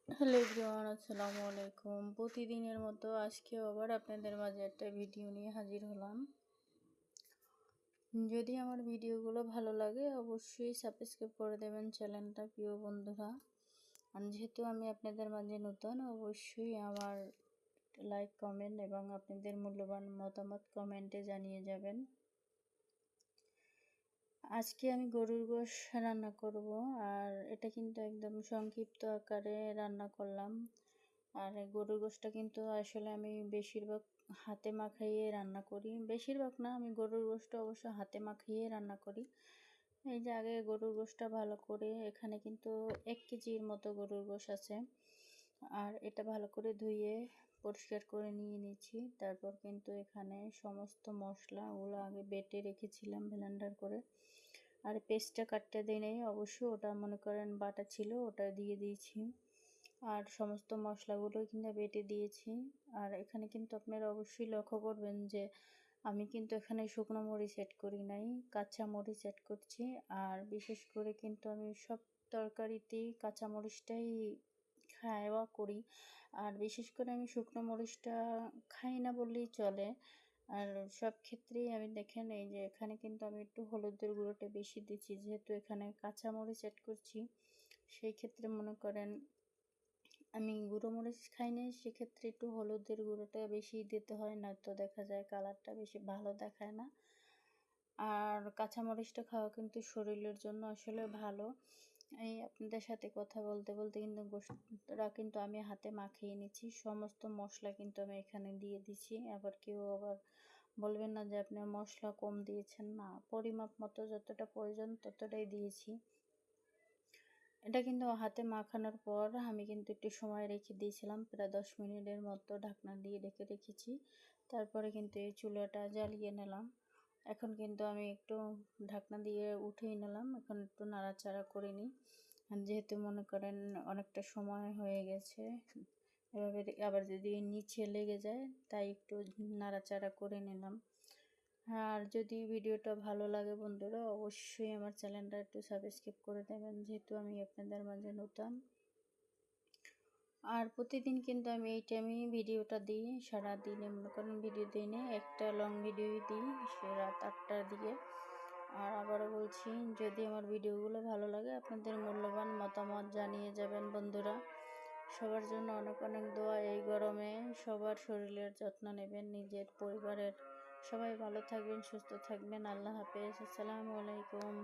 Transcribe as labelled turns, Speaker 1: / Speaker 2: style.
Speaker 1: Hello everyone, আসসালামু আলাইকুম। প্রতিদিনের মতো আজকেও আবার আপনাদের মাঝে একটা ভিডিও নিয়ে হাজির হলাম। যদি আমার ভিডিওগুলো ভালো লাগে অবশ্যই সাবস্ক্রাইব করে দেবেন চ্যানেলটা, প্রিয় বন্ধুরা। আর যেহেতু আমি আপনাদের মাঝে নতুন, অবশ্যই আমার লাইক, কমেন্ট এবং আপনাদের মূল্যবান মতামত কমেন্টে জানিয়ে যাবেন। আজকে আমি গরুর গোশ রান্না করব, আর এটা কিন্তু একদম সংক্ষিপ্ত আকারে রান্না করলাম। আর গরুর গোশটা কিন্তু আসলে আমি বেশিরভাগ হাতে মাখাইয়ে রান্না করি। বেশিরভাগ না, আমি গরুর গোশটা অবশ্য হাতে মাখাইয়ে রান্না করি। এই যে আগে গরুর গোশটা ভালো করে, এখানে কিন্তু 1 কেজির মতো গরুর গোশ আছে। আর এটা ভালো করে ধুয়ে পরিষ্কার করে নিয়ে নিচ্ছি। তারপর কিন্তু এখানে সমস্ত মশলাগুলো আগে বেটে রেখেছিলাম ব্লেন্ডার করে। আর পেস্টটা কাটতে দিই নাই, অবশ্য ওটা মনে করেন বাটা ছিল, ওটা দিয়ে দিয়েছি। আর সমস্ত মশলাগুলো কিন্তু বেটে দিয়েছি। আর এখানে কিন্তু আপনারা অবশ্যই লক্ষ্য করবেন যে আমি কিন্তু এখানে শুকনো মরিচ অ্যাড করি নাই, কাঁচা মরিচ অ্যাড করছি। আর বিশেষ করে কিন্তু আমি সব তরকারিতেই কাঁচা মরিচটাই খাওয়া করি। আর বিশেষ করে আমি শুকনো মরিচটা খাই না বললেই চলে। আর সব ক্ষেত্রেই আমি দেখেন, এই যে এখানে কিন্তু আমি একটু হলুদের গুঁড়োটা বেশি দিচ্ছি, যেহেতু এখানে কাঁচা মরিচ অ্যাড করছি। সেই ক্ষেত্রে মনে করেন আমি গুঁড়ো মরিচ খাই না, সেক্ষেত্রে একটু হলুদের গুঁড়োটা বেশি দিতে হয়, নয়তো দেখা যায় কালারটা বেশি ভালো দেখায় না। আর কাঁচা মরিচটা খাওয়া কিন্তু শরীরের জন্য আসলে ভালো। এই আপনাদের সাথে কথা বলতে বলতে কিন্তু গোশতটা কিন্তু আমি হাতে মাখিয়ে নিচ্ছি। সমস্ত মশলা কিন্তু আমি এখানে দিয়ে দিচ্ছি। আবার কেউ আবার বলবেন না যে আপনি মশলা কম দিয়েছেন, না, পরিমাপ মতো যতটা প্রয়োজন ততটাই দিয়েছি। এটা কিন্তু হাতে মাখানোর পর আমি কিন্তু একটু সময় রেখে দিয়েছিলাম, প্রায় 10 মিনিটের মতো ঢাকনা দিয়ে রেখেছি। তারপরে কিন্তু এই চুলাটা জ্বালিয়ে নিলাম। এখন কিন্তু আমি একটু ঢাকনা দিয়ে উঠিয়ে নিলাম। এখন একটু নাড়াচাড়া করে নিই। যেহেতু মনে করেন অনেকটা সময় হয়ে গেছে, এভাবে আবার যদি নিচে লেগে যায়, তাই একটু নাড়াচাড়া করে নিলাম। আর যদি ভিডিওটা ভালো লাগে বন্ধুরা, অবশ্যই আমার চ্যানেলটা একটু সাবস্ক্রাইব করে দেবেন, যেহেতু আমি আপনাদের মাঝে নতুন। আর প্রতিদিন কিন্তু আমি এই টাইমেই ভিডিওটা দিই। সারাদিনে মনে করেন ভিডিও দিই না, একটা লং ভিডিও দিই সে রাত 8টার দিকে। আর আবারও বলছি, যদি আমার ভিডিওগুলো ভালো লাগে আপনাদের মূল্যবান মতামত জানিয়ে যাবেন বন্ধুরা। সবার জন্য অনেক অনেক দোয়া। এই গরমে সবার শরীরের যত্ন নেবেন, নিজের পরিবারের। সবাই ভালো থাকবেন, সুস্থ থাকবেন। আল্লাহ হাফেজ, আসসালামু আলাইকুম।